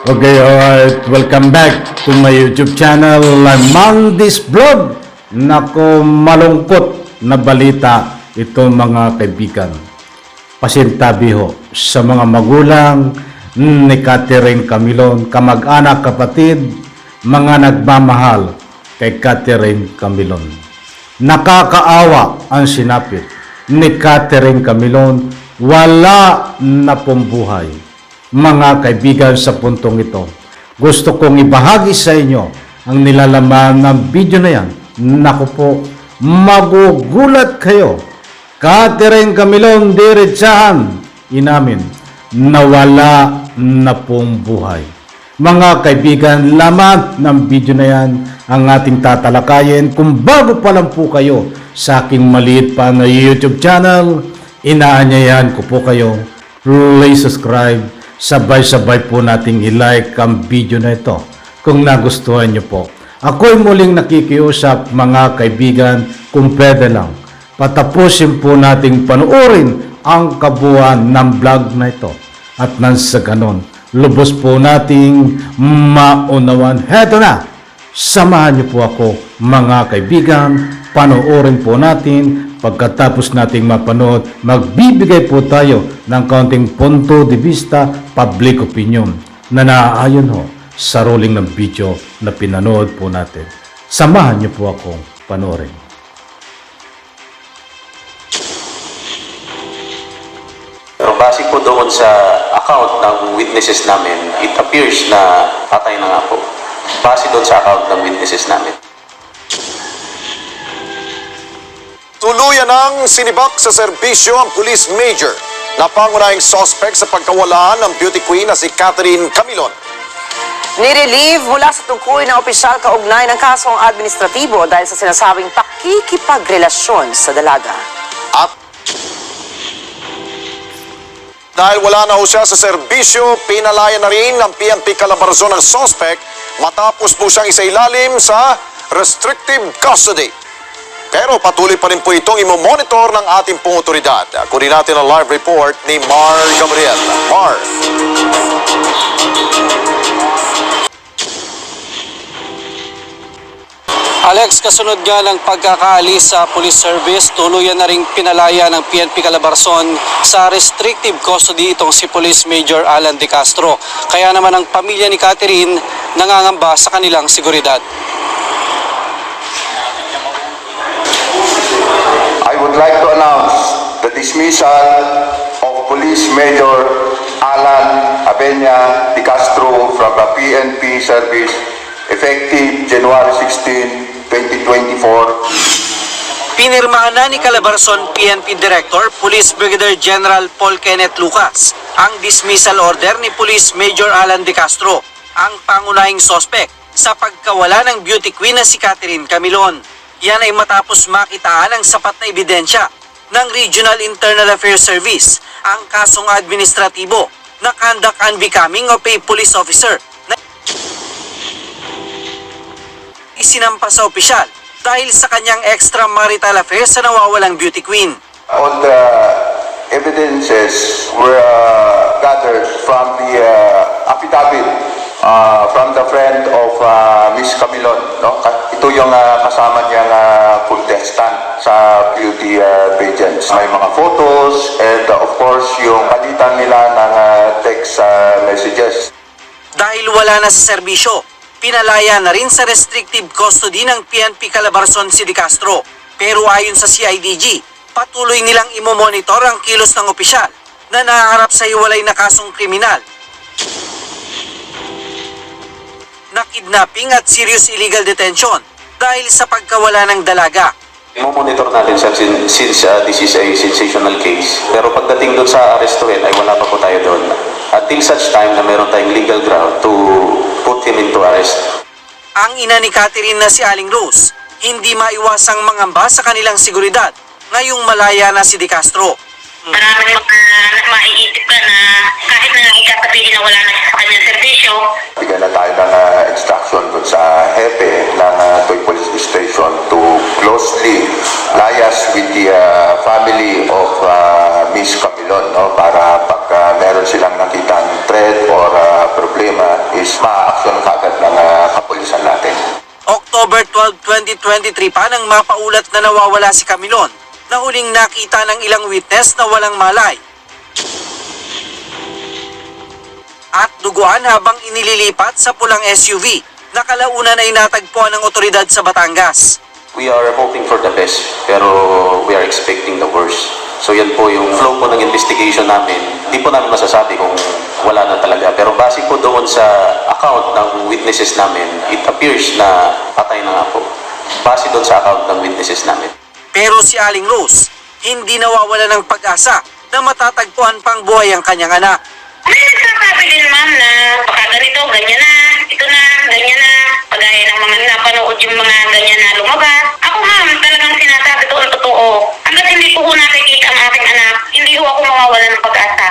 Okay, alright. Welcome back to my YouTube channel, Mandis Vlog. Nako, malungkot na balita ito mga kaibigan. Pasintabi ho sa mga magulang ni Catherine Camilon, kamag-anak, kapatid, mga nagmamahal kay Catherine Camilon. Nakakaawa ang sinapit ni Catherine Camilon, wala na pong buhay. Mga kaibigan, sa puntong ito, gusto kong ibahagi sa inyo ang nilalaman ng video na yan. Naku po, magugulat kayo. Catherine Camilon diretsahan, inamin, nawala na pong buhay. Mga kaibigan, laman ng video na yan ang ating tatalakayin. Kung bago pa lang po kayo sa aking maliit pa na YouTube channel, inaanyayahan ko po kayo, please subscribe. Sabay-sabay po nating i-like ang video na ito kung nagustuhan nyo po. Ako'y muling nakikiusap mga kaibigan, kung pwede lang, patapusin po nating panuorin ang kabuuan ng vlog na ito. At nang sa ganon, lubos po nating maunawan. Heto na, samahan nyo po ako mga kaibigan, panuorin po natin. Pagkatapos nating mapanood, magbibigay po tayo ng kaunting punto de vista, public opinion na naaayon ho sa ruling ng video na pinanood po natin. Samahan niyo po akong panoorin. Pero base po doon sa account ng witnesses namin, it appears na patay na nga po. Base doon sa account ng witnesses namin. Tuluyan ng sinibak sa serbisyo ang police major na pangunahing suspect sa pagkawala ng beauty queen na si Catherine Camilon. Nirelieve mula sa tungkoy ng opisyal kaugnay ng kasong administratibo dahil sa sinasabing pakikipagrelasyon sa dalaga. At dahil wala na ho siya sa serbisyo, pinalaya na rin ng PNP Calabarzon ang suspect matapos po siyang isailalim sa restrictive custody. Pero patuloy pa rin po itong imomonitor ng ating pong otoridad. Kunin natin ang live report ni Mar Gabriel. Mar. Alex, kasunod nga ng pagkakaalis sa police service, tuluyan na ring pinalaya ng PNP Calabarzon sa restrictive custody itong si Police Major Alan De Castro. Kaya naman ang pamilya ni Catherine nangangamba sa kanilang seguridad. I would like to announce the dismissal of Police Major Alan Abenya De Castro from the PNP service effective January 16, 2024. Pinirmahan na ni Calabarzon PNP Director Police Brigadier General Paul Kenneth Lucas ang dismissal order ni Police Major Alan De Castro, ang pangunahing sospek sa pagkawala ng beauty queen na si Catherine Camilon. Yan ay matapos makitaan ang sapat na ebidensya ng Regional Internal Affairs Service ang kasong administratibo na conduct unbecoming of a police officer na isinampa sa opisyal dahil sa kanyang extramarital affairs sa nawawalang beauty queen. All the evidences were gathered from the affidavit from the friend of Miss Camilon. No? Ito yung kasama niyang contestant sa beauty pageants. May mga photos and of course yung palitan nila ng text messages. Dahil wala na sa serbisyo, pinalaya na rin sa restrictive custody ng PNP Calabarzon si De Castro. Pero ayon sa CIDG, patuloy nilang imomonitor ang kilos ng opisyal na naharap sa hiwalay na kasong kriminal na kidnapping at serious illegal detention dahil sa pagkawala ng dalaga. Monitor natin siya since this is a sensational case. Pero pagdating doon sa arestuhin ay wala pa po tayo doon. Until such time na meron tayong legal ground to put him into arrest. Ang ina ni Catherine na si Aling Rose, hindi maiwasang mangamba sa kanilang seguridad ngayong malaya na si De Castro. Maraming maiisip ka na kahit na ikakapili na wala na sa kanyang serbisyo. Bigyan na tayo ng instruction dun sa hepe ng Toy Police Station to closely liaise with the family of Miss Camilon, no? Para pag meron silang nakitang threat or problema is is ma-action kagad ng kapulisan natin. October 12, 2023 pa nang mapaulat na nawawala si Camilon na huling nakita ng ilang witness na walang malay at duguan habang inililipat sa pulang SUV na kalaunan ay natagpuan ng otoridad sa Batangas. We are hoping for the best, pero we are expecting the worst. So yan po yung flow po ng investigation namin. Hindi po namin masasabi kung wala na talaga. Pero base po doon sa account ng witnesses namin, it appears na patay na nga po. Base doon sa account ng witnesses namin. Pero si Aling Rose, hindi nawawala ng pag-asa na matatagpuan pang buhay ang kanyang anak. May nagsasabi din, ma'am, na baka ganito, ganyan na, ito na, ganyan na. Pagaya ng mga napanood yung mga ganyan na lumabas. Ako, ma'am, talagang sinasabi ko ang totoo. Hanggat hindi ko nakikita ang aking anak, hindi ko ako mawawala ng pag-asa.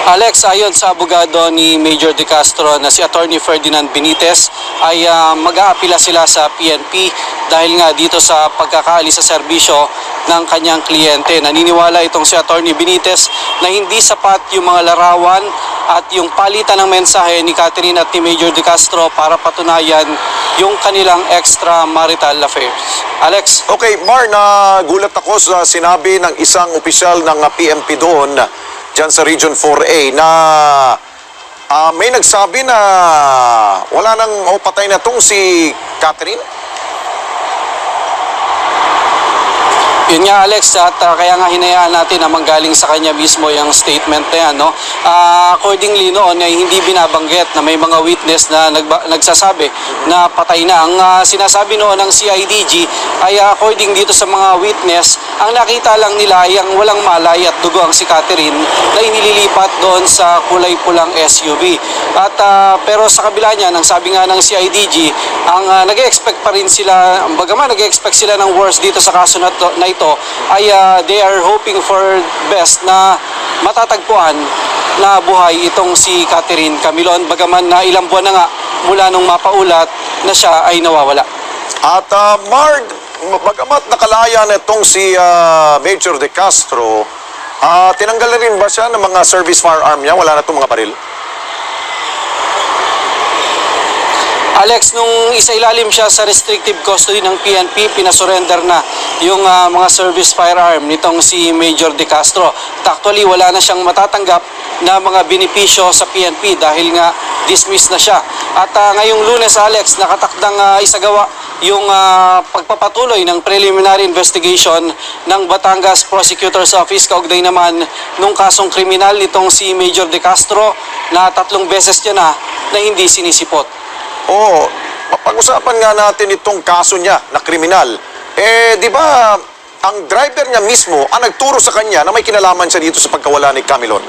Alex, ayon sa abogado ni Major De Castro na si Attorney Ferdinand Benitez ay mag-aapila sila sa PNP dahil nga dito sa pagkakaalis sa serbisyo ng kanyang kliyente. Naniniwala itong si Attorney Benitez na hindi sapat yung mga larawan at yung palitan ng mensahe ni Catherine at ni Major De Castro para patunayan yung kanilang extramarital affairs. Alex? Okay, Mar, nagulat ako sa sinabi ng isang opisyal ng PNP doon dyan sa Region 4A na may nagsabi na wala nang patay na tong si Catherine. Yun nga, Alex, at kaya nga hinayaan natin na manggaling sa kanya mismo yung statement na yan. No? Accordingly noon ay hindi binabanggit na may mga witness na nagsasabi na patay na. Ang sinasabi noon ng CIDG ay according dito sa mga witness, ang nakita lang nila ay ang walang malay at dugo ang si Catherine na inililipat doon sa kulay pulang SUV. At pero sa kabila niya, ang sabi nga ng CIDG, ang nag-expect pa rin sila, bagaman nag-expect sila ng worst dito sa kaso na ito, ay they are hoping for best na matatagpuan na buhay itong si Catherine Camilon, bagaman na ilang buwan na nga mula nung mapaulat na siya ay nawawala. At Mark, bagamat nakalaya na itong si Major De Castro, tinanggal na rin ba siya ng mga service firearm niya? Wala na itong mga baril? Alex, nung isailalim siya sa restrictive custody ng PNP, pinasurrender na yung mga service firearm nitong si Major De Castro. Actually, wala na siyang matatanggap na mga benepisyo sa PNP dahil nga dismiss na siya. At ngayong Lunes, Alex, nakatakdang isagawa yung pagpapatuloy ng preliminary investigation ng Batangas Prosecutor's Office kaugnay naman nung kasong kriminal nitong si Major De Castro na 3 beses niya na hindi sinisipot. Oo, mapag-usapan nga natin itong kaso niya na kriminal. Di ba ang driver niya mismo ang nagturo sa kanya na may kinalaman siya dito sa pagkawala ni Camilon?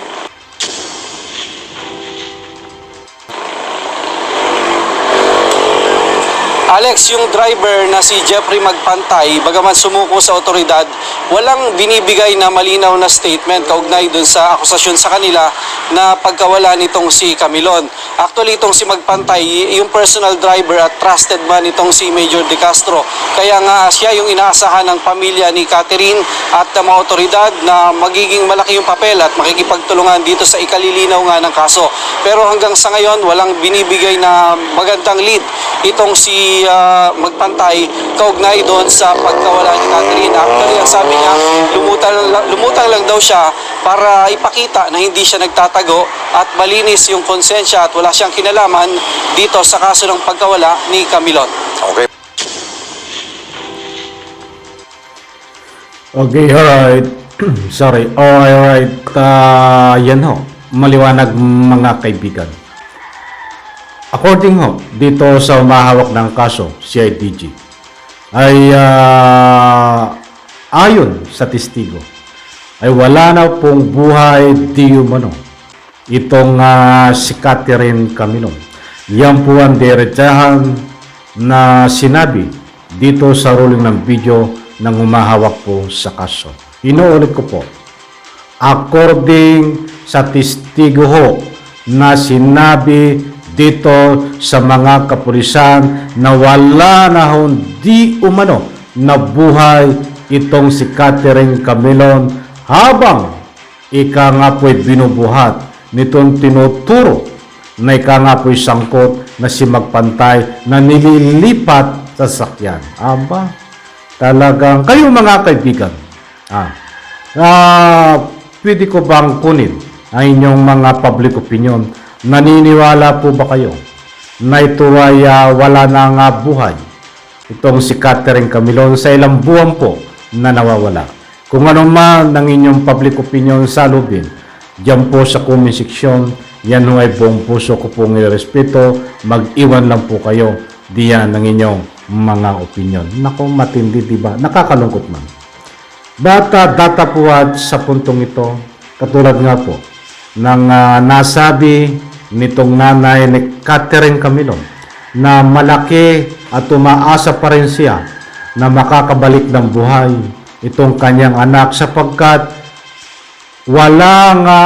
Alex, yung driver na si Jeffrey Magpantay, bagaman sumuko sa otoridad, walang binibigay na malinaw na statement kaugnay dun sa akusasyon sa kanila na pagkawala nitong si Camilon. Actually, itong si Magpantay, yung personal driver at trusted man itong si Major De Castro. Kaya nga siya yung inaasahan ng pamilya ni Catherine at mga otoridad na magiging malaki yung papel at makikipagtulungan dito sa ikalilinaw nga ng kaso. Pero hanggang sa ngayon, walang binibigay na magandang lead itong si Magpantay kaugnay doon sa pagkawala ni Catherine. Actually, ang sabi niya, lumutang lang daw siya para ipakita na hindi siya nagtatago at malinis yung konsensya at wala siyang kinalaman dito sa kaso ng pagkawala ni Camilon. Okay. Okay, alright. Sorry. Alright. Yan ho. Maliwanag mga kaibigan. According ho, dito sa umahawak ng kaso, CIDG, ay ayon sa testigo, ay wala na pong buhay di umano itong si Catherine Camilon. Yan po ang diretsahan na sinabi dito sa ruling ng video ng umahawak po sa kaso. Inuulit ko po, according sa testigo ho na sinabi dito sa mga kapulisan na wala na hindi umano na buhay itong si Catherine Camilon habang ika nga po'y binubuhat nitong tinuturo na ika nga po'y sangkot na si Magpantay na nililipat sa sakyan. Aba, talagang kayo mga kaibigan, pwede ko bang kunin ang inyong mga public opinion? Naniniwala po ba kayo na ito ay wala na nga buhay itong si Catherine Camilon sa ilang buwan po na nawawala? Kung ano man ang inyong public opinion sa lubin, diyan po sa comment section, yan ho ay buong puso ko pong irespeto. Mag-iwan lang po kayo diyan ng inyong mga opinion. Naku, matindi, diba? Nakakalungkot man. Data po sa puntong ito, katulad nga po ng nasabi nitong nanay ni Catherine Camilon na malaki at umaasa pa rin siya na makakabalik ng buhay itong kanyang anak sapagkat wala nga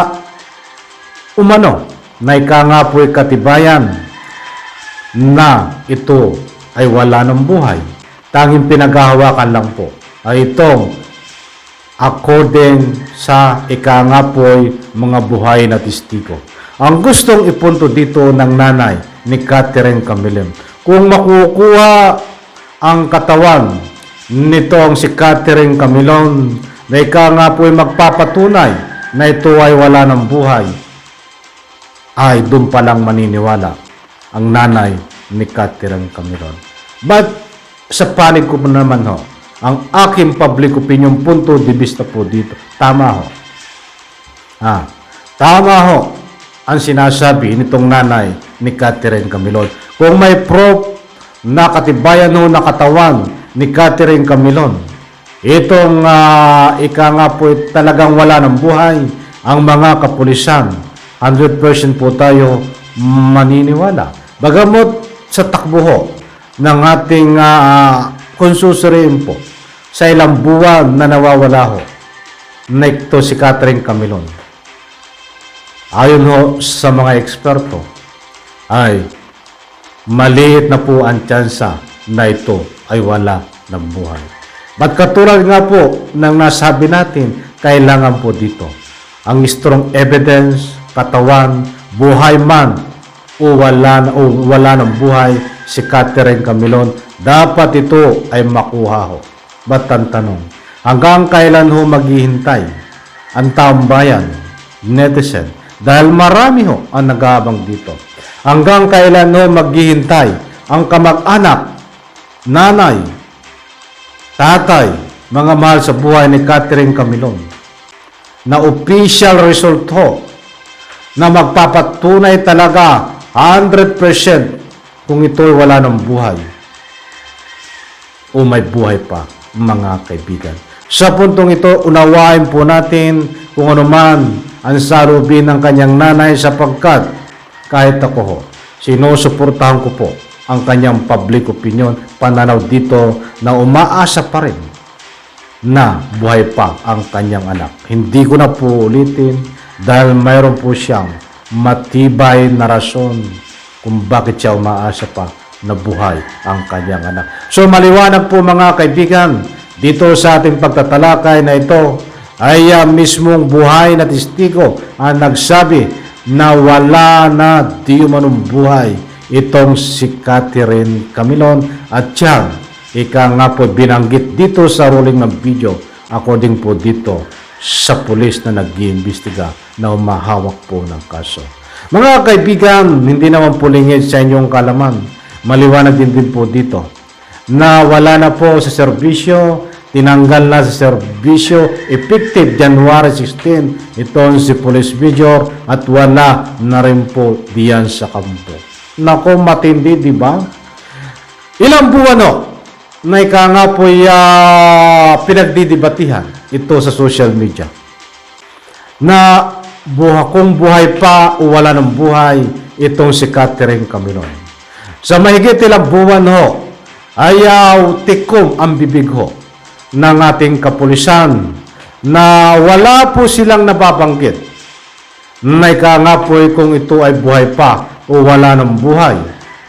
umano na ika nga po'y katibayan na ito ay wala ng buhay. Tanging pinaghahawakan lang po ay itong according sa ika nga po'y mga buhay na testigo. Ang gustong ipunto dito ng nanay ni Catherine Camilon, kung makukuha ang katawan nitong si Catherine Camilon na ika nga po'y magpapatunay na ito ay wala ng buhay, ay doon pa lang maniniwala ang nanay ni Catherine Camilon. But sa panig ko naman ho, ang aking public opinion, punto de vista po dito, tama ho. Tama ho ang sinasabi nitong nanay ni Catherine Camilon. Kung may proof na katibayan ho na katawan ni Catherine Camilon, itong ika nga po talagang wala ng buhay, ang mga kapulisan, 100% po tayo maniniwala. Bagamot sa takbo ho ng ating konsusuriin po sa ilang buwan na nawawala ho na ito si Catherine Camilon. Ayon ho sa mga eksperto, ay maliit na po ang tsansa na ito ay wala ng buhay. But katulad nga po ng nasabi natin, kailangan po dito ang strong evidence, katawan, buhay man o wala ng buhay si Catherine Camilon, dapat ito ay makuha ho. Ba't ang tanong, hanggang kailan ho maghihintay ang taong bayan, netizen, dahil marami ho ang nag-aabang dito. Hanggang kailan ho maghihintay ang kamag-anak, nanay, tatay, mga mahal sa buhay ni Catherine Camilon, na official result ho na magpapatunay talaga 100% kung ito'y wala ng buhay o may buhay pa, mga kaibigan. Sa puntong ito, unawain po natin kung ano man ang salubin ng kanyang nanay sapagkat kahit ako ho, sinusuportahan ko po ang kanyang public opinion, pananaw dito na umaasa pa rin na buhay pa ang kanyang anak. Hindi ko na po ulitin dahil mayroon po siyang matibay na rason kung bakit siya umaasa pa na buhay ang kanyang anak. So maliwanag po mga kaibigan, dito sa ating pagtatalakay na ito ay mismong buhay na testigo ang nagsabi na wala na di umanong buhay itong si Catherine Camilon at siya ika nga po binanggit dito sa ruling ng video according po dito sa pulis na nag-iimbestiga na umahawak po ng kaso. Mga kaibigan, hindi naman po lingid sa inyong kalaman. Maliwanag din po dito na wala na po sa serbisyo, tinanggal na sa serbisyo effective January 16 itong si Police Major at wala na rin po diyan sa kampo. Nako, matindi, di ba? Ilang buwan o na ika nga po pinagdidibatihan ito sa social media na kung buhay pa o wala ng buhay itong si Catherine Camilon. Sa mahigit ilang buwan ho ay tikom ang bibig ho ng ating kapulisan na wala po silang nababanggit na ika nga po kung ito ay buhay pa o wala ng buhay.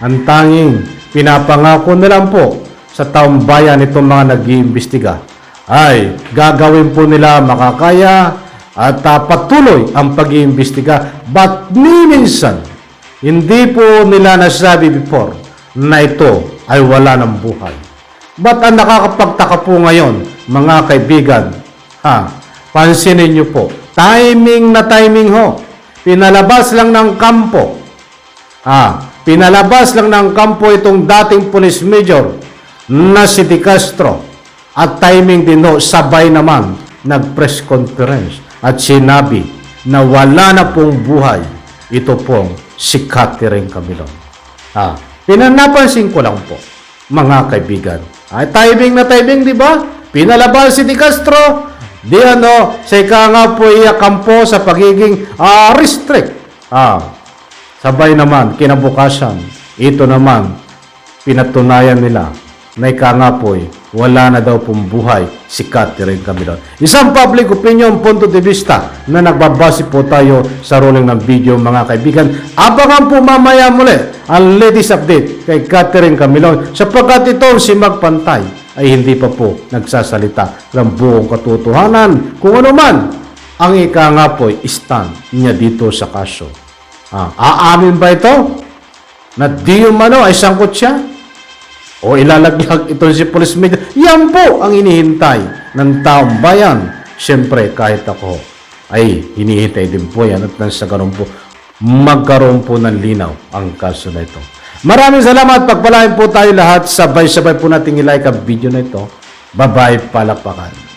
Ang tanging pinapangako na lang po sa taong bayan itong mga nag-iimbestiga ay gagawin po nila makakaya at patuloy ang pag-iimbestiga. But minsan, hindi po nila nasabi before na ito ay wala ng buhay. But ang nakakapagtaka po ngayon, mga kaibigan, pansinin nyo po, timing na timing ho. Pinalabas lang ng kampo. Pinalabas lang ng kampo itong dating police major na si De Castro. At timing din ho, sabay naman nag-press conference at sinabi na wala na pong buhay ito pong si Catherine Camilon. Pinanapansin ko lang po, mga kaibigan. Timing na timing, di ba? Pinalabas si De Castro, sa ika nga po iyakampo sa pagiging restrict. Sabay naman, kinabukasan, ito naman, pinatunayan nila na ika nga po wala na daw pong buhay si Catherine Camilon. Isang public opinion, punto de vista na nagbabase po tayo sa rolling ng video, mga kaibigan. Abangan po mamaya muli ang latest update kay Catherine Camilon sapagkat ito si Magpantay ay hindi pa po nagsasalita ng buong katotohanan kung ano man ang ika nga po stand niya dito sa kaso. Aamin ba ito na di umano ay sangkot siya? O ilalaglag ito si police major? Yan po ang inihintay ng taong bayan. Siyempre, kahit ako ay hinihintay din po yan at nang sa ganun po, magkaroon po ng linaw ang kaso na ito. Maraming salamat. Pagpalain po tayo lahat. Sabay-sabay po natin i-like ang video na ito. Bye-bye, palakpakan.